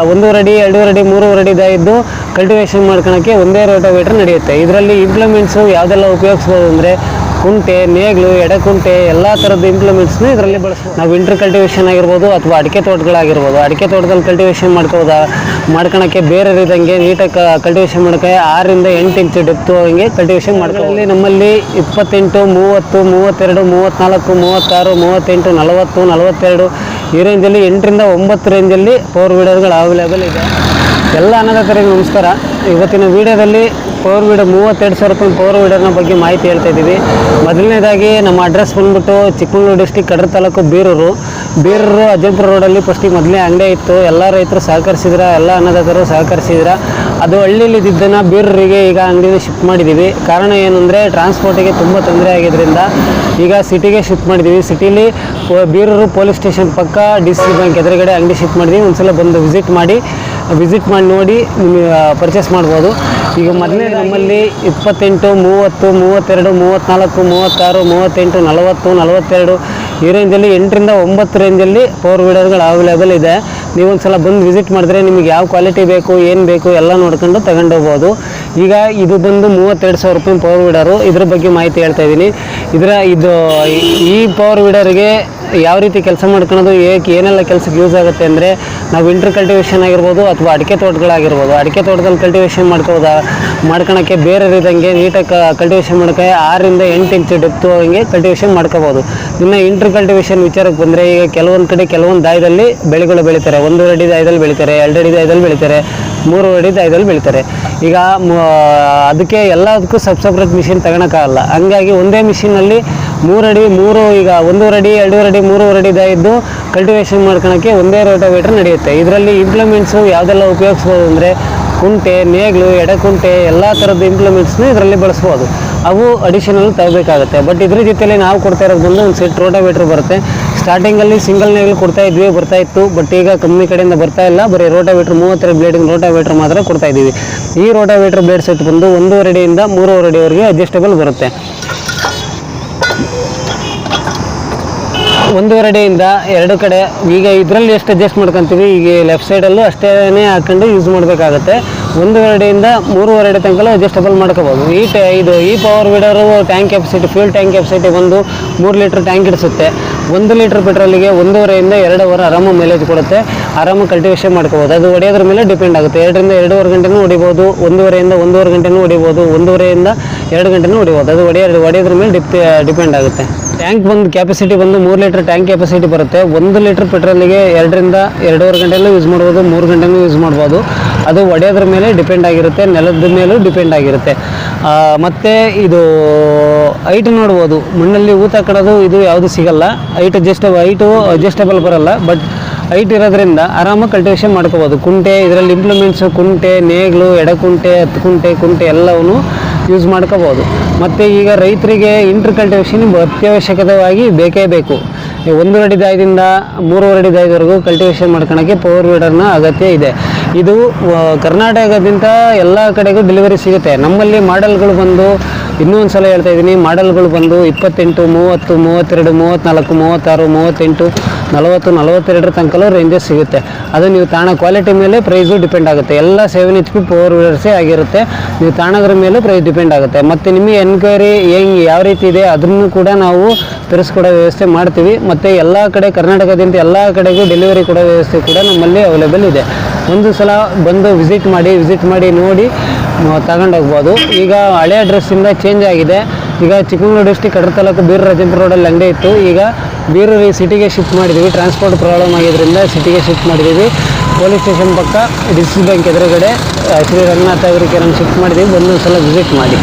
1 ಅಡಿ 2 ಅಡಿ 3 ಅಡಿ ಇದ್ದು ಕಲ್ಟಿವೇಷನ್ ಮಾಡ್ಕೊಳಕ್ಕೆ ಒಂದೇ ರೋಟೋವೇಟರ್ ನಡೆಯುತ್ತೆ. ಇದರಲ್ಲಿ ಇಂಪ್ಲಿಮೆಂಟ್ಸು ಯಾವುದೆಲ್ಲ ಉಪಯೋಗಿಸ್ಬೋದು ಅಂದರೆ ಕುಂಟೆ, ನೇಗಿಲು, ಎಡೆಕುಂಟೆ ಎಲ್ಲ ಥರದ ಇಂಪ್ಲಿಮೆಂಟ್ಸ್ನ ಇದರಲ್ಲಿ ಬಳಸ್ಬೋದು. ನಾವು ವಿಂಟರ್ ಕಲ್ಟಿವೇಷನ್ ಆಗಿರ್ಬೋದು ಅಥವಾ ಅಡಿಕೆ ತೋಟಗಳಾಗಿರ್ಬೋದು. ಅಡಿಕೆ ತೋಟದಲ್ಲಿ ಕಲ್ಟಿವೇಷನ್ ಮಾಡ್ಕೊಳಕ್ಕೆ ಬೇರೆ ಇದ್ದಂಗೆ ನೀಟಾಗಿ ಕಲ್ಟಿವೇಷನ್ ಮಾಡೋಕ್ಕೆ 6 ಇಂದ 8 ಇಂಚು ಡೆಪ್ತು ಹಂಗೆ ಕಲ್ಟಿವೇಷನ್ ಮಾಡ್ಕೊಳ್ಳಿ. ನಮ್ಮಲ್ಲಿ 28, 30, 32, 34, 36, 38, 40, 42 ಈ ರೇಂಜಲ್ಲಿ 8 ರಿಂದ 9 ರೇಂಜಲ್ಲಿ ಪವರ್ ವೀಡರ್ಗಳು ಅವೈಲೇಬಲ್ ಇದೆ. ಎಲ್ಲ ಅನ್ನದಾತರಿಗೆ ನಮಸ್ಕಾರ. ಇವತ್ತಿನ ವಿಡಿಯೋದಲ್ಲಿ ಪವರ್ ವೀಡರ್ 32,000 ರೂಪಾಯಿ ಪವರ್ ವೀಡರ್ನ ಬಗ್ಗೆ ಮಾಹಿತಿ ಹೇಳ್ತಾ ಇದ್ದೀವಿ. ಮೊದಲನೇದಾಗಿ ನಮ್ಮ ಅಡ್ರೆಸ್ ಬಂದ್ಬಿಟ್ಟು ಚಿಕ್ಕಮಗಳೂರು ಡಿಸ್ಟಿಕ್ ಕಡೂರು ತಾಲೂಕು ಬೀರೂರು ಅಜ್ಜಂಪುರ ರೋಡಲ್ಲಿ ಫಸ್ಟಿಗೆ ಮೊದಲೇ ಅಂಗಡಿ ಇತ್ತು. ಎಲ್ಲ ರೈತರು ಸಹಕರಿಸಿದ್ರ, ಎಲ್ಲ ಅನ್ನದಾತರು ಸಹಕರಿಸಿದ್ರ. ಅದು ಹಳ್ಳಿಲಿದ್ದನ್ನು ಬೀರೂರಿಗೆ ಈಗ ಅಂಗಡಿನ ಶಿಫ್ಟ್ ಮಾಡಿದ್ದೀವಿ. ಕಾರಣ ಏನಂದರೆ ಟ್ರಾನ್ಸ್ಪೋರ್ಟಿಗೆ ತುಂಬ ತೊಂದರೆ ಆಗಿದ್ದರಿಂದ ಈಗ ಸಿಟಿಗೆ ಶಿಫ್ಟ್ ಮಾಡಿದ್ದೀವಿ. ಸಿಟಿಲಿ ಬೀರೂರು ಪೊಲೀಸ್ ಸ್ಟೇಷನ್ ಪಕ್ಕ DC ಬ್ಯಾಂಕ್ ಎದುರುಗಡೆ ಅಂಗಡಿ ಶಿಫ್ಟ್ ಮಾಡಿದ್ದೀವಿ. ಒಂದ್ಸಲ ಬಂದು ವಿಸಿಟ್ ಮಾಡಿ ನೋಡಿ ನಿಮಗೆ ಪರ್ಚೇಸ್ ಮಾಡ್ಬೋದು. ಈಗ ಮೊದಲೇ ನಮ್ಮಲ್ಲಿ 28, 30, 32, 34, 36, 38, 40, 42 ಈ ರೇಂಜಲ್ಲಿ 8 ರಿಂದ 9 ರೇಂಜಲ್ಲಿ ಪವರ್ ವೀಡರ್ಗಳು ಅವೈಲೇಬಲ್ ಇದೆ. ನೀವು ಒಂದ್ಸಲ ಬಂದು ವಿಸಿಟ್ ಮಾಡಿದ್ರೆ ನಿಮಗೆ ಯಾವ ಕ್ವಾಲಿಟಿ ಬೇಕು, ಏನು ಬೇಕು ಎಲ್ಲ ನೋಡ್ಕೊಂಡು ತಗೊಂಡೋಗ್ಬೋದು. ಈಗ ಇದು ಬಂದು 32,000 ರೂಪಾಯಿ ಪವರ್ ವೀಡರು. ಇದ್ರ ಬಗ್ಗೆ ಮಾಹಿತಿ ಹೇಳ್ತಾ ಇದ್ದೀನಿ. ಈ ಪವರ್ ವೀಡರ್ಗೆ ಯಾವ ರೀತಿ ಕೆಲಸ ಮಾಡ್ಕೊಳ್ಳೋದು, ಏನೆಲ್ಲ ಕೆಲಸಕ್ಕೆ ಯೂಸ್ ಆಗುತ್ತೆ ಅಂದರೆ ನಾವು ವಿಂಟರ್ ಕಲ್ಟಿವೇಷನ್ ಆಗಿರ್ಬೋದು ಅಥವಾ ಅಡಿಕೆ ತೋಟಗಳಾಗಿರ್ಬೋದು. ಅಡಿಕೆ ತೋಟದಲ್ಲಿ ಕಲ್ಟಿವೇಷನ್ ಮಾಡ್ಕೊಳಕ್ಕೆ ಬೇರೆ ಇದ್ದಂಗೆ ನೀಟಾಗಿ ಕಲ್ಟಿವೇಷನ್ ಮಾಡೋಕ್ಕೆ 6 ಇಂದ 8 ಇಂಚು ಡೆಪ್ತು ಹಂಗೆ ಕಲ್ಟಿವೇಷನ್ ಮಾಡ್ಕೋಬೋದು. ಇನ್ನು ಇಂಟರ್ ಕಲ್ಟಿವೇಷನ್ ವಿಚಾರಕ್ಕೆ ಬಂದರೆ ಈಗ ಕೆಲವೊಂದು ಕಡೆ ಕೆಲವೊಂದು ದಾಯದಲ್ಲಿ ಬೆಳೆಗಳು ಬೆಳೀತಾರೆ. 1 ಅಡಿ ದಾಯದಲ್ಲಿ ಬೆಳೀತಾರೆ, 2 ಅಡಿ ದಾಯದಲ್ಲಿ ಬೆಳೀತಾರೆ, 3 ಅಡಿ ದಾಯದಲ್ಲಿ ಬೆಳೀತಾರೆ. ಈಗ ಅದಕ್ಕೆ ಎಲ್ಲದಕ್ಕೂ ಸಪ್ರೇಟ್ ಮಿಷಿನ್ ತಗೊಳಕ್ಕಾಗಲ್ಲ. ಹಂಗಾಗಿ ಒಂದೇ ಮಿಷಿನಲ್ಲಿ 3 ಅಡಿ 1 ಅಡಿ 2 ಅಡಿ 3 ಅಡಿ ದಾಯಿದ್ದು ಕಲ್ಟಿವೇಷನ್ ಮಾಡ್ಕೊಳಕ್ಕೆ ಒಂದೇ ರೋಟೋವೇಟರ್ ನಡೆಯುತ್ತೆ. ಇದರಲ್ಲಿ ಇಂಪ್ಲಿಮೆಂಟ್ಸು ಯಾವುದೆಲ್ಲ ಉಪಯೋಗಿಸ್ಬೋದು ಅಂದರೆ ಕುಂಟೆ, ನೇಗಿಲು, ಎಡೆಕುಂಟೆ ಎಲ್ಲ ಥರದ ಇಂಪ್ಲಿಮೆಂಟ್ಸ್ನ ಇದರಲ್ಲಿ ಬಳಸ್ಬೋದು. ಅವು ಅಡಿಷನಲ್ ತಗೋಬೇಕಾಗುತ್ತೆ. ಬಟ್ ಇದ್ರ ಜೊತೆಯಲ್ಲಿ ನಾವು ಕೊಡ್ತಾ ಇರೋದು ಬಂದು ಒಂದು ಸೆಟ್ ರೋಟೋವೇಟರ್ ಬರುತ್ತೆ. ಸ್ಟಾರ್ಟಿಂಗಲ್ಲಿ ಸಿಂಗಲ್ ನೇಗಿಲು ಬರ್ತಾ ಇತ್ತು. ಬಟ್ ಈಗ ಕಂಪ್ನಿ ಕಡೆಯಿಂದ ಬರ್ತಾ ಇಲ್ಲ. ಬರೀ ರೋಟೋವೇಟರ್ 32 ಬ್ಲೇಡಿಂಗ್ ರೋಟೋವೇಟರ್ ಮಾತ್ರ ಕೊಡ್ತಾ ಇದ್ದೀವಿ. ಈ ರೋಟೋವೇಟರ್ ಬ್ಲೇಡ್ ಸೆಟ್ ಬಂದು 1.5 ಅಡಿಯಿಂದ 3.5 ಅಡಿವರೆಗೆ ಅಡ್ಜಸ್ಟಬಲ್ ಬರುತ್ತೆ. 1.5 ಅಡಿಯಿಂದ 2 ಕಡೆ ಈಗ ಇದರಲ್ಲಿ ಎಷ್ಟು ಅಡ್ಜಸ್ಟ್ ಮಾಡ್ಕೊತೀವಿ, ಈಗ ಲೆಫ್ಟ್ ಸೈಡಲ್ಲೂ ಅಷ್ಟೇ ಹಾಕೊಂಡು ಯೂಸ್ ಮಾಡಬೇಕಾಗತ್ತೆ. 1.5 ಅಡಿಯಿಂದ 3.5 ಅಡಿ ತನಕ ಅಡ್ಜಸ್ಟಬಲ್ ಮಾಡ್ಕೋಬೋದು. ಈ power weeder tank capacity, fuel tank capacity ಬಂದು 3 ಲೀಟ್ರ್ ಟ್ಯಾಂಕ್ ಇಡಿಸುತ್ತೆ. 1 ಲೀಟ್ರ್ ಪೆಟ್ರೋಲಿಗೆ 1.5 ಇಂದ 2 ಅವರ್ ಆರಾಮ ಮೈಲೇಜ್ ಕೊಡುತ್ತೆ. ಆರಾಮ ಕಲ್ಟಿವೇಷನ್ ಮಾಡ್ಕೋಬೋದು. ಅದು ಹೊಡೆಯೋದ್ರ ಮೇಲೆ ಡಿಪೆಂಡ್ ಆಗುತ್ತೆ. 2 ರಿಂದ 2.5 ಗಂಟೆನೂ ಹೊಡಿಬೋದು, 1.5 ಇಂದ 1.5 ಗಂಟೆನೂ ಹೊಡಿಬೋದು, 1.5 ಇಂದ 2 ಗಂಟೆನೂ ಹೊಡಿಬೋದು. ಅದು ಹೊಡೆಯೋದ್ರ ಮೇಲೆ ಡಿಪೆಂಡ್ ಆಗುತ್ತೆ. ಟ್ಯಾಂಕ್ ಬಂದು ಕ್ಯಾಪಾಸಿಟಿ ಬಂದು 3 ಲೀಟ್ರ್ ಟ್ಯಾಂಕ್ ಕ್ಯಾಪಾಸಿಟಿ ಬರುತ್ತೆ. 1 ಲೀಟ್ರ್ ಪೆಟ್ರೋಲಿಗೆ 2 ರಿಂದ 2.5 ಗಂಟೆಲ್ಲೂ ಯೂಸ್ ಮಾಡ್ಬೋದು, 3 ಗಂಟೆನೂ ಯೂಸ್ ಮಾಡ್ಬೋದು. ಅದು ಹೊಡೆಯೋದ್ರ ಮೇಲೆ ಡಿಪೆಂಡ್ ಆಗಿರುತ್ತೆ, ನೆಲದ ಮೇಲೂ ಡಿಪೆಂಡ್ ಆಗಿರುತ್ತೆ. ಮತ್ತು ಇದು ಹೈಟ್ ನೋಡ್ಬೋದು. ಮಣ್ಣಲ್ಲಿ ಊತ ಕಡೋದು ಇದು ಯಾವುದು ಸಿಗಲ್ಲ. ಹೈಟು ಅಡ್ಜಸ್ಟಬಲ್ ಬರಲ್ಲ. ಬಟ್ ಹೈಟ್ ಇರೋದ್ರಿಂದ ಆರಾಮಾಗಿ ಕಲ್ಟಿವೇಷನ್ ಮಾಡ್ಕೋಬೋದು. ಕುಂಟೆ ಇದರಲ್ಲಿ ಇಂಪ್ಲಿಮೆಂಟ್ಸು ಕುಂಟೆ, ನೇಗಿಲು, ಎಡಕುಂಟೆ, ಕುಂಟೆ ಎಲ್ಲವೂ ಯೂಸ್ ಮಾಡ್ಕೋಬೋದು. ಮತ್ತು ಈಗ ರೈತರಿಗೆ ಇಂಟರ್ ಕಲ್ಟಿವೇಷನ್ ಅತ್ಯವಶ್ಯಕವಾಗಿ ಬೇಕೇ ಬೇಕು. 1 ಅಡಿ ದಾಯದಿಂದ 3.5 ಅಡಿ ದಾಯದವರೆಗೂ ಕಲ್ಟಿವೇಷನ್ ಮಾಡ್ಕೊಳಕ್ಕೆ ಪವರ್ ವೀಡರ್ನ ಅಗತ್ಯ ಇದೆ. ಇದು ಕರ್ನಾಟಕದಿಂದ ಎಲ್ಲ ಕಡೆಗೂ ಡೆಲಿವರಿ ಸಿಗುತ್ತೆ. ನಮ್ಮಲ್ಲಿ ಮಾಡೆಲ್ಗಳು ಬಂದು ಇನ್ನೂ ಒಂದು ಸಲ ಹೇಳ್ತಾ ಇದ್ದೀನಿ, ಮಾಡೆಲ್ಗಳು ಬಂದು 28, 30, 32, 34, 36, 38, 40, 42 ತನಕ ರೇಂಜಸ್ ಸಿಗುತ್ತೆ. ಅದು ನೀವು ತಾಣ ಕ್ವಾಲಿಟಿ ಮೇಲೆ ಪ್ರೈಸು ಡಿಪೆಂಡ್ ಆಗುತ್ತೆ. ಎಲ್ಲ 7 HP ಪವರ್ ವೀಡರ್ಸೇ ಆಗಿರುತ್ತೆ. ನೀವು ತಾಣದ್ರ ಮೇಲೂ ಪ್ರೈಸ್ ಡಿಪೆಂಡ್ ಆಗುತ್ತೆ. ಮತ್ತು ನಿಮಗೆ ಎನ್ಕ್ವೈರಿ ಯಾವ ರೀತಿ ಇದೆ ಅದನ್ನು ಕೂಡ ನಾವು ತರಿಸ್ಕೊಡೋ ವ್ಯವಸ್ಥೆ ಮಾಡ್ತೀವಿ. ಮತ್ತು ಎಲ್ಲ ಕಡೆ ಕರ್ನಾಟಕದಿಂದ ಎಲ್ಲ ಕಡೆಗೂ ಡೆಲಿವರಿ ಕೊಡೋ ವ್ಯವಸ್ಥೆ ಕೂಡ ನಮ್ಮಲ್ಲಿ ಅವೈಲೇಬಲ್ ಇದೆ. ಒಂದು ಸಲ ಬಂದು ವಿಸಿಟ್ ಮಾಡಿ ನೋಡಿ ತಗೊಂಡೋಗ್ಬೋದು. ಈಗ ಹಳೆ ಅಡ್ರೆಸ್ಸಿಂದ ಚೇಂಜ್ ಆಗಿದೆ. ಈಗ ಚಿಕ್ಕಮಗಳೂರು ಡಿಸ್ಟಿಕ್ ಕಡೂರು ತಾಲೂಕು ಬೀರೂರು ಅಜ್ಜಂಪುರ ರೋಡಲ್ಲಿ ಅಂಗಡಿ ಇತ್ತು. ಈಗ ಬೀರೂರು ಸಿಟಿಗೆ ಶಿಫ್ಟ್ ಮಾಡಿದ್ದೀವಿ. ಟ್ರಾನ್ಸ್ಪೋರ್ಟ್ ಪ್ರಾಬ್ಲಮ್ ಆಗಿದ್ದರಿಂದ ಸಿಟಿಗೆ ಶಿಫ್ಟ್ ಮಾಡಿದ್ದೀವಿ. ಪೊಲೀಸ್ ಸ್ಟೇಷನ್ ಪಕ್ಕ DC ಬ್ಯಾಂಕ್ ಎದುರುಗಡೆ ಶ್ರೀ ರಂಗನಾಥ ಅವರಿಗೆ ಶಿಫ್ಟ್ ಮಾಡಿದ್ದೀವಿ. ಬಂದು ಒಂದು ಸಲ ವಿಸಿಟ್ ಮಾಡಿ.